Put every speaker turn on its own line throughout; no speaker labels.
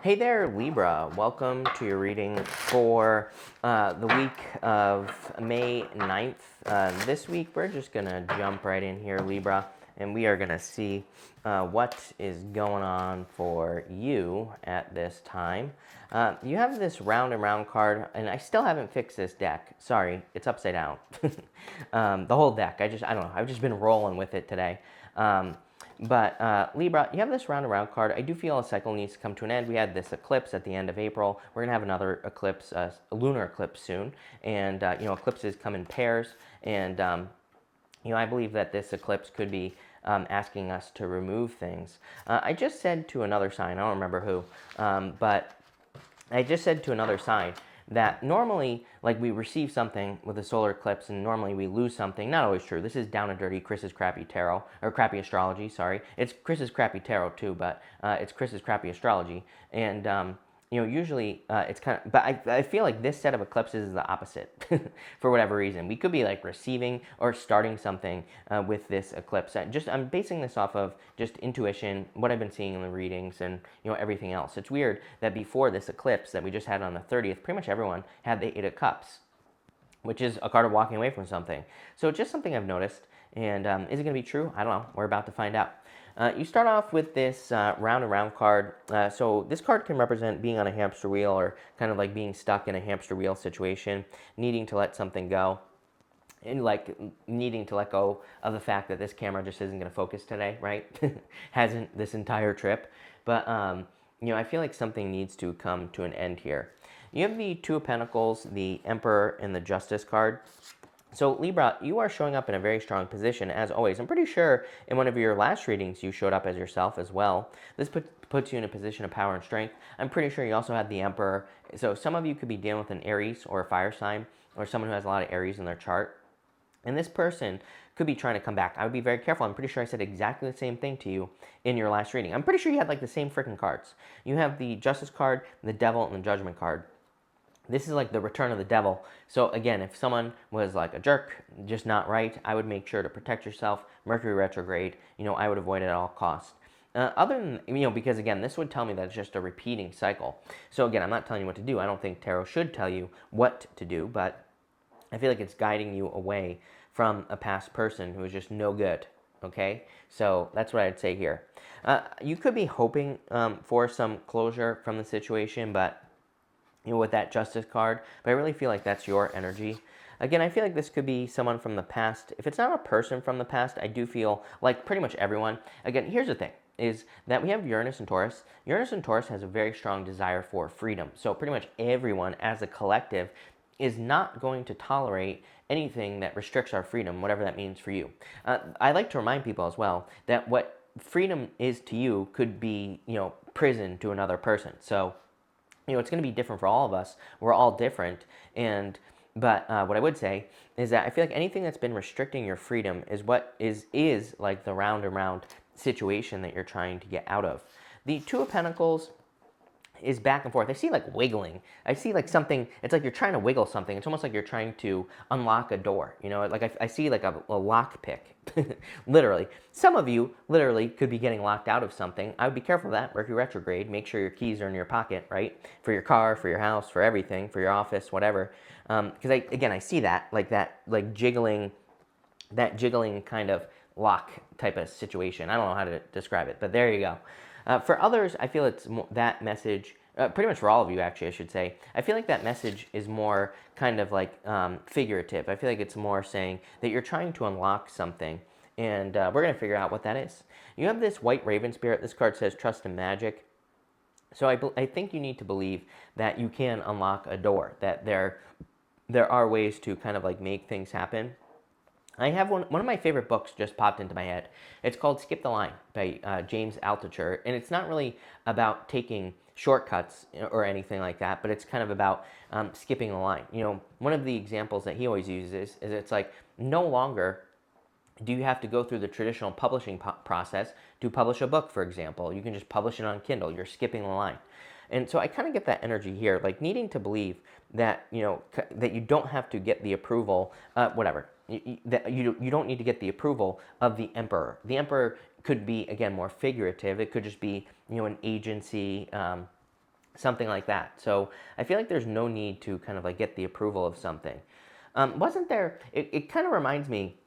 Hey there, Libra. Welcome to your reading for the week of May 9th. This week, we're just going to jump right in here, Libra, and we are going to see what is going on for you at this time. You have this round and round card, and I still haven't fixed this deck. Sorry, it's upside down. The whole deck. I don't know. I've just been rolling with it today. But Libra, you have this round and round card. I do feel a cycle needs to come to an end. We had this eclipse at the end of April. We're going to have another eclipse, a lunar eclipse soon. And, eclipses come in pairs. And, I believe that this eclipse could be asking us to remove things. I just said to another sign, I don't remember who, but I just said to another sign that normally, like, we receive something with a solar eclipse and normally we lose something. Not always true. This is down and dirty Chris's crappy tarot, or crappy astrology, sorry. It's Chris's crappy tarot too, but it's Chris's crappy astrology. And, usually it's kind of, but I feel like this set of eclipses is the opposite for whatever reason. We could be like receiving or starting something with this eclipse. I'm basing this off of just intuition, what I've been seeing in the readings, and everything else. It's weird that before this eclipse that we just had on the 30th, pretty much everyone had the Eight of Cups, which is a card of walking away from something. So it's just something I've noticed. And is it going to be true? I don't know. We're about to find out. You start off with this round and round card. So this card can represent being on a hamster wheel, or kind of like being stuck in a hamster wheel situation, needing to let something go, and like needing to let go of the fact that this camera just isn't going to focus today, right? Hasn't this entire trip. But, I feel like something needs to come to an end here. You have the Two of Pentacles, the Emperor, and the Justice card. So Libra, you are showing up in a very strong position, as always. I'm pretty sure in one of your last readings you showed up as yourself as well. This puts you in a position of power and strength. I'm pretty sure you also had the Emperor. So some of you could be dealing with an Aries or a fire sign, or someone who has a lot of Aries in their chart. And this person could be trying to come back. I would be very careful. I'm pretty sure I said exactly the same thing to you in your last reading. I'm pretty sure you had like the same freaking cards. You have the Justice card, the Devil, and the Judgment card. This is like the return of the devil. So again, if someone was like a jerk, just not right, I would make sure to protect yourself. Mercury retrograde, I would avoid it at all costs. Other than, because again, this would tell me that it's just a repeating cycle. So again, I'm not telling you what to do. I don't think tarot should tell you what to do, but I feel like it's guiding you away from a past person who is just no good. Okay, so that's what I'd say here. You could be hoping for some closure from the situation, but with that Justice card, but I really feel like that's your energy. Again, I feel like this could be someone from the past. If it's not a person from the past, I do feel like pretty much everyone. Again, here's the thing, is that we have Uranus and Taurus. Uranus and Taurus has a very strong desire for freedom. So pretty much everyone as a collective is not going to tolerate anything that restricts our freedom, whatever that means for you. I like to remind people as well that what freedom is to you could be, prison to another person. So it's going to be different for all of us. We're all different. But what I would say is that I feel like anything that's been restricting your freedom is what is like the round and round situation that you're trying to get out of. The Two of Pentacles is back and forth. I see like wiggling. I see like something, it's like you're trying to wiggle something. It's almost like you're trying to unlock a door. Like I see like a lock pick, literally. Some of you literally could be getting locked out of something. I would be careful of that. Mercury retrograde, make sure your keys are in your pocket, right? For your car, for your house, for everything, for your office, whatever. Because I see that, like jiggling kind of lock type of situation. I don't know how to describe it, but there you go. For others, I feel it's that message, pretty much for all of you actually, I should say, I feel like that message is more kind of like figurative. I feel like it's more saying that you're trying to unlock something, and we're going to figure out what that is. You have this White Raven Spirit. This card says trust in magic. So I think you need to believe that you can unlock a door, that there are ways to kind of like make things happen. I have one of my favorite books just popped into my head. It's called Skip the Line by James Altucher, and it's not really about taking shortcuts or anything like that, but it's kind of about skipping the line. One of the examples that he always uses is it's like no longer do you have to go through the traditional publishing process to publish a book, for example. You can just publish it on Kindle. You're skipping the line. And so I kind of get that energy here, like needing to believe that, that you don't have to get the approval, that you don't need to get the approval of the emperor. The emperor could be, again, more figurative. It could just be, an agency, something like that. So I feel like there's no need to kind of like get the approval of something. Wasn't there, it kind of reminds me,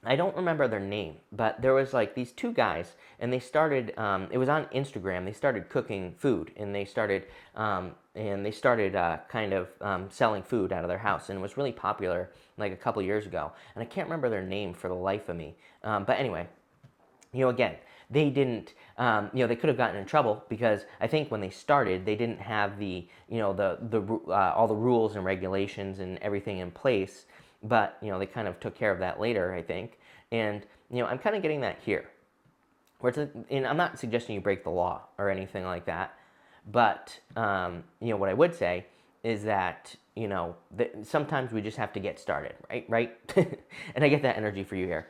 I don't remember their name, but there was like these two guys, and they started. It was on Instagram. They started cooking food, and they started kind of selling food out of their house, and it was really popular like a couple years ago. And I can't remember their name for the life of me. But anyway, again, they didn't, they could have gotten in trouble because I think when they started, they didn't have all the rules and regulations and everything in place. But they kind of took care of that later, I think. And I'm kind of getting that here, and I'm not suggesting you break the law or anything like that. But what I would say is that sometimes we just have to get started, right? And I get that energy for you here.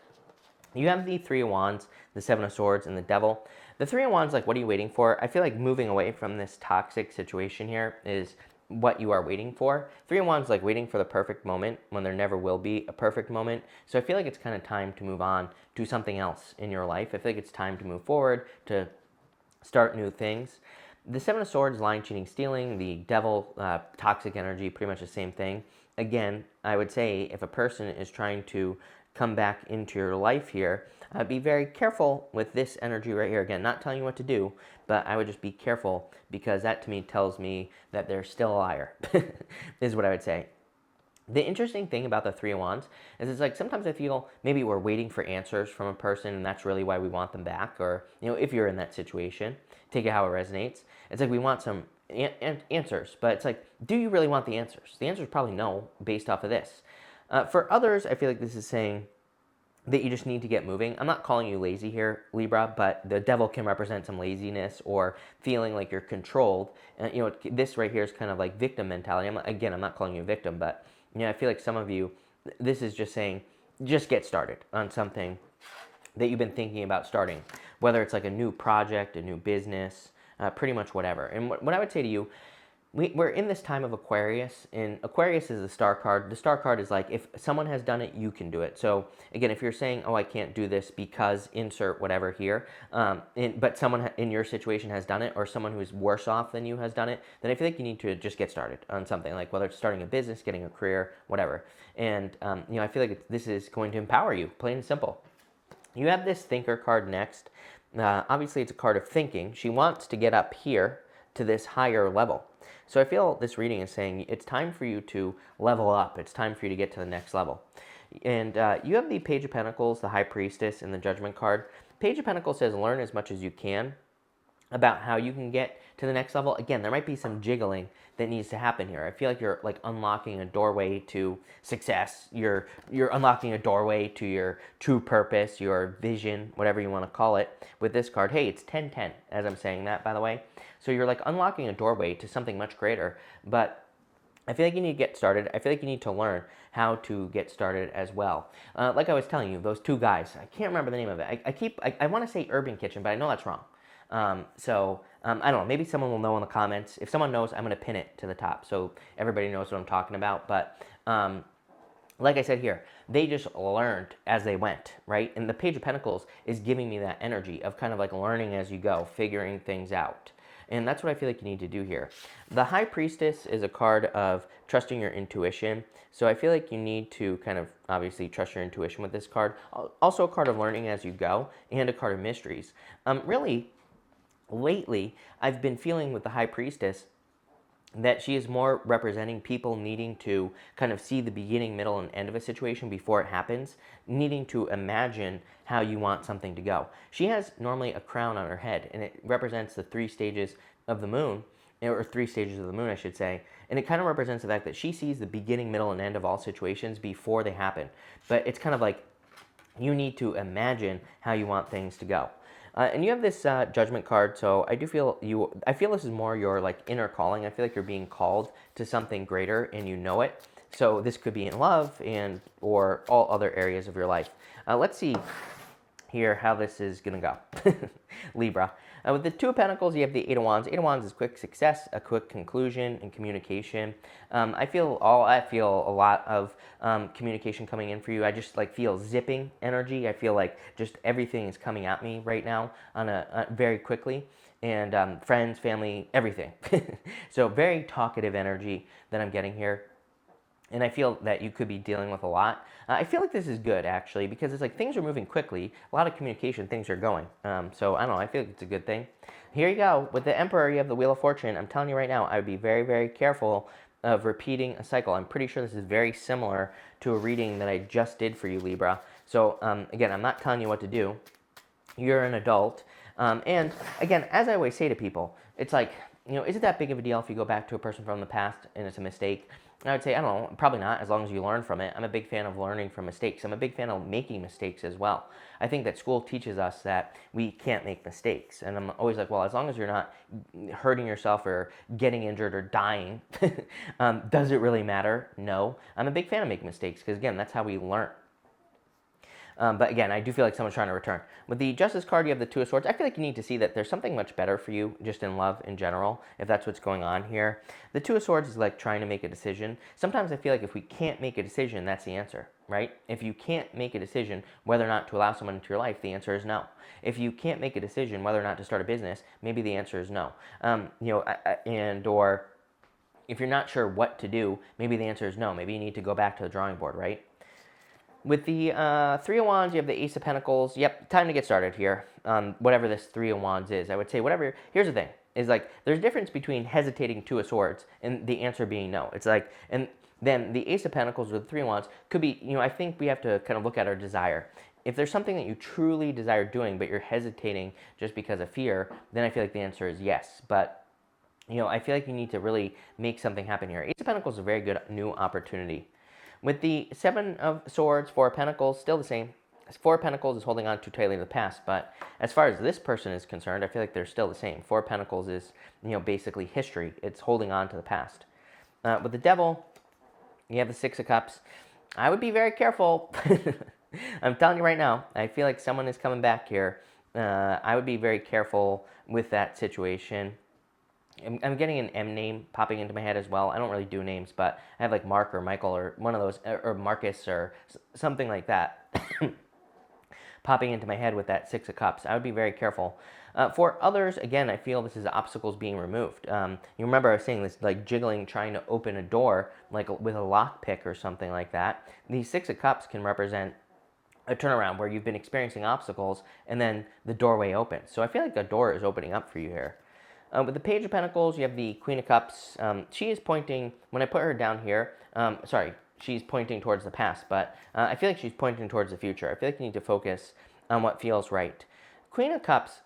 You have the Three of Wands, the Seven of Swords, and the Devil. The Three of Wands, like, what are you waiting for? I feel like moving away from this toxic situation here is what you are waiting for. Three of Wands, like, waiting for the perfect moment when there never will be a perfect moment. So I feel like it's kind of time to move on to something else in your life. I feel like it's time to move forward, to start new things. The Seven of Swords, lying, cheating, stealing. The Devil, toxic energy, pretty much the same thing. Again, I would say if a person is trying to come back into your life here, be very careful with this energy right here. Again, not telling you what to do, but I would just be careful because that to me tells me that they're still a liar, is what I would say. The interesting thing about the Three of Wands is it's like sometimes I feel maybe we're waiting for answers from a person and that's really why we want them back. Or, if you're in that situation, take it how it resonates. It's like we want some answers, but it's like, do you really want the answers? The answer is probably no, based off of this. For others, I feel like this is saying that you just need to get moving. I'm not calling you lazy here, Libra, but the Devil can represent some laziness or feeling like you're controlled. And, this right here is kind of like victim mentality. I'm not calling you a victim, but, I feel like some of you, this is just saying, just get started on something that you've been thinking about starting, whether it's like a new project, a new business, pretty much whatever. And what I would say to you, we're in this time of Aquarius, and Aquarius is the star card. The star card is like, if someone has done it, you can do it. So again, if you're saying, oh, I can't do this because insert whatever here, but someone in your situation has done it, or someone who's worse off than you has done it, then I feel like you need to just get started on something, like whether it's starting a business, getting a career, whatever. And I feel like this is going to empower you, plain and simple. You have this Thinker card next. Obviously, it's a card of thinking. She wants to get up here to this higher level. So I feel this reading is saying it's time for you to level up. It's time for you to get to the next level. And you have the Page of Pentacles, the High Priestess, and the Judgment card. Page of Pentacles says learn as much as you can about how you can get to the next level. Again, there might be some jiggling that needs to happen here. I feel like you're like unlocking a doorway to success. You're unlocking a doorway to your true purpose, your vision, whatever you want to call it. With this card, hey, it's 10-10 as I'm saying that, by the way. So you're like unlocking a doorway to something much greater. But I feel like you need to get started. I feel like you need to learn how to get started as well. Like I was telling you, those two guys, I can't remember the name of it. I want to say Urban Kitchen, but I know that's wrong. I don't know. Maybe someone will know in the comments. If someone knows, I'm going to pin it to the top so everybody knows what I'm talking about. But like I said here, they just learned as they went, right? And the Page of Pentacles is giving me that energy of kind of like learning as you go, figuring things out. And that's what I feel like you need to do here. The High Priestess is a card of trusting your intuition. So I feel like you need to kind of obviously trust your intuition with this card. Also a card of learning as you go and a card of mysteries. Really, lately, I've been feeling with the High Priestess that she is more representing people needing to kind of see the beginning, middle, and end of a situation before it happens, needing to imagine how you want something to go. She has normally a crown on her head, and it represents the 3 stages of the moon, or 3 stages of the moon, I should say, and it kind of represents the fact that she sees the beginning, middle, and end of all situations before they happen. But it's kind of like you need to imagine how you want things to go. And you have this Judgment card, so I feel this is more your like inner calling. I feel like you're being called to something greater and you know it. So this could be in love or all other areas of your life. Let's see here how this is going to go. Libra. With the Two of Pentacles, you have the Eight of Wands. Eight of Wands is quick success, a quick conclusion, and communication. I feel a lot of communication coming in for you. I just like feel zipping energy. I feel like just everything is coming at me right now on very quickly. and friends, family, everything. So very talkative energy that I'm getting here. And I feel that you could be dealing with a lot. I feel like this is good actually because it's like things are moving quickly. A lot of communication, things are going. So I don't know. I feel like it's a good thing. Here you go with the Emperor. You have the Wheel of Fortune. I'm telling you right now, I would be very, very careful of repeating a cycle. I'm pretty sure this is very similar to a reading that I just did for you, Libra. So again, I'm not telling you what to do. You're an adult. And again, as I always say to people, it's like, is it that big of a deal if you go back to a person from the past and it's a mistake? I would say, I don't know, probably not, as long as you learn from it. I'm a big fan of learning from mistakes. I'm a big fan of making mistakes as well. I think that school teaches us that we can't make mistakes. And I'm always like, well, as long as you're not hurting yourself or getting injured or dying, does it really matter? No. I'm a big fan of making mistakes because, again, that's how we learn. But again, I do feel like someone's trying to return. With the Justice card, you have the Two of Swords. I feel like you need to see that there's something much better for you just in love in general, if that's what's going on here. The Two of Swords is like trying to make a decision. Sometimes I feel like if we can't make a decision, that's the answer, right? If you can't make a decision whether or not to allow someone into your life, the answer is no. If you can't make a decision whether or not to start a business, maybe the answer is no. Or if you're not sure what to do, maybe the answer is no. Maybe you need to go back to the drawing board, right? With the Three of Wands, you have the Ace of Pentacles. Yep, time to get started here. Whatever this Three of Wands is, I would say whatever. Here's the thing: is like there's a difference between hesitating Two of Swords and the answer being no. It's like, and then the Ace of Pentacles with the Three of Wands could be. I think we have to kind of look at our desire. If there's something that you truly desire doing, but you're hesitating just because of fear, then I feel like the answer is yes. But I feel like you need to really make something happen here. Ace of Pentacles is a very good new opportunity. With the Seven of Swords, Four of Pentacles, still the same. Four of Pentacles is holding on too tightly to the past, but as far as this person is concerned, I feel like they're still the same. Four of Pentacles is, basically history. It's holding on to the past. With the Devil, you have the Six of Cups. I would be very careful. I'm telling you right now, I feel like someone is coming back here. I would be very careful with that situation. I'm getting an M name popping into my head as well. I don't really do names, but I have like Mark or Michael or one of those, or Marcus or something like that popping into my head with that Six of Cups. I would be very careful. For others, again, I feel this is obstacles being removed. You remember I was saying this, like jiggling, trying to open a door, like with a lockpick or something like that. These Six of Cups can represent a turnaround where you've been experiencing obstacles and then the doorway opens. So I feel like the door is opening up for you here. With the Page of Pentacles, you have the Queen of Cups. She is pointing, when I put her down here, she's pointing towards the past, but I feel like she's pointing towards the future. I feel like you need to focus on what feels right. Queen of Cups,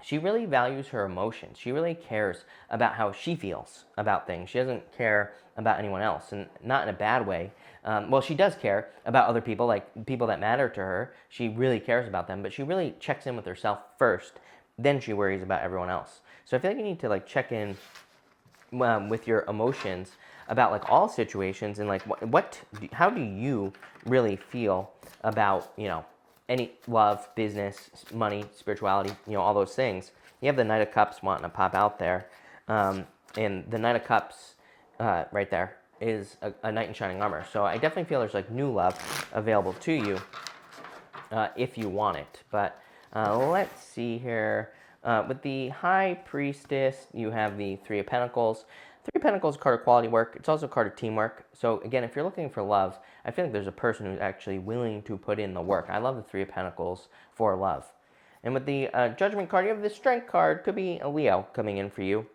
she really values her emotions. She really cares about how she feels about things. She doesn't care about anyone else, and not in a bad way. Well, she does care about other people, like people that matter to her. She really cares about them, but she really checks in with herself first. Then she worries about everyone else. So I feel like you need to like check in with your emotions about like all situations and like how do you really feel about any love, business, money, spirituality, all those things. You have the Knight of Cups wanting to pop out there, and the Knight of Cups right there is a knight in shining armor. So I definitely feel there's like new love available to you if you want it. But let's see here. With the High Priestess, you have the Three of Pentacles. Three of Pentacles is a card of quality work. It's also a card of teamwork. So again, if you're looking for love, I feel like there's a person who's actually willing to put in the work. I love the Three of Pentacles for love. And with the Judgment card, you have the Strength card. Could be a Leo coming in for you.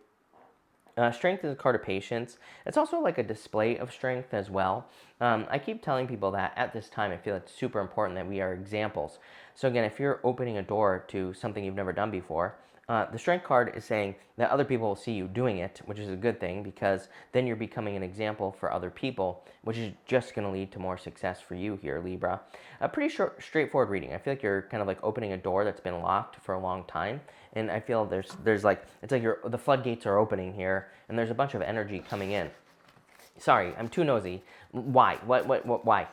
Strength is a card of patience. It's also like a display of strength as well. I keep telling people that at this time, I feel it's super important that we are examples. So again, if you're opening a door to something you've never done before, the Strength card is saying that other people will see you doing it, which is a good thing because then you're becoming an example for other people, which is just going to lead to more success for you here, Libra. A pretty short, straightforward reading. I feel like you're kind of like opening a door that's been locked for a long time, and I feel there's like it's like the floodgates are opening here, and there's a bunch of energy coming in. Sorry, I'm too nosy. Why? Why?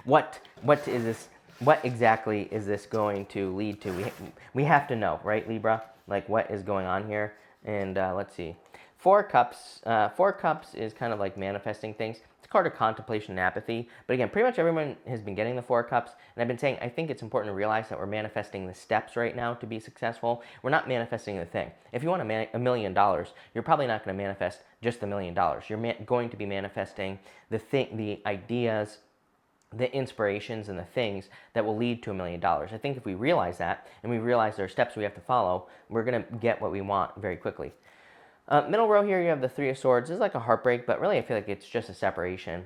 What is this? What exactly is this going to lead to? We have to know, right, Libra? Like, what is going on here? And let's see. Four cups is kind of like manifesting things. It's called a contemplation and apathy. But again, pretty much everyone has been getting the four cups. And I've been saying, I think it's important to realize that we're manifesting the steps right now to be successful. We're not manifesting the thing. If you want $1 million, you're probably not going to manifest just the $1 million. You're going to be manifesting the ideas, the inspirations, and the things that will lead to $1 million. I think if we realize that, and we realize there are steps we have to follow, we're going to get what we want very quickly. Middle row here, you have the Three of Swords. This is like a heartbreak, but really I feel like it's just a separation.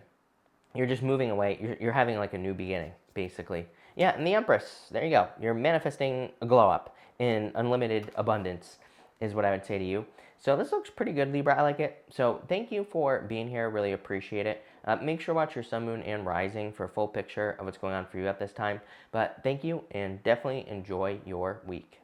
You're just moving away. You're having like a new beginning, basically. Yeah, and the Empress, there you go. You're manifesting a glow up in unlimited abundance is what I would say to you. So this looks pretty good, Libra. I like it. So thank you for being here. Really appreciate it. Make sure to watch your sun, moon, and rising for a full picture of what's going on for you at this time. But thank you, and definitely enjoy your week.